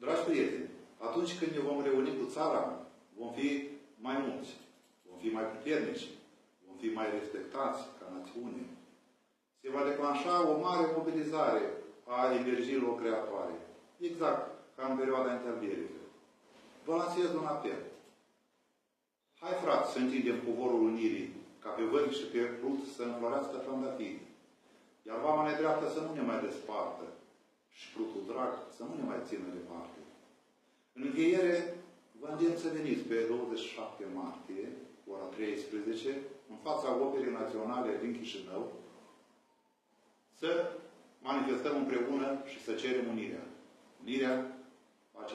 Dragi prieteni, atunci când ne vom reuni cu țara, vom fi mai mulți, vom fi mai puternici, vom fi mai respectați ca națiune. Se va declanșa o mare mobilizare a energiilor creatoare. Exact ca în perioada interbierică. Vă lansez un apel. Hai, frați, să întindem covorul unirii, ca pe vânt și pe plut să înflorească trandafiri. Iar vama nedreaptă să nu ne mai despartă și plutul drag să nu ne mai țină departe. În încheiere, vă îndemn să veniți pe 27 martie, ora 13, în fața Operei Naționale din Chișinău, să manifestăm împreună și să cerem unirea. Unirea face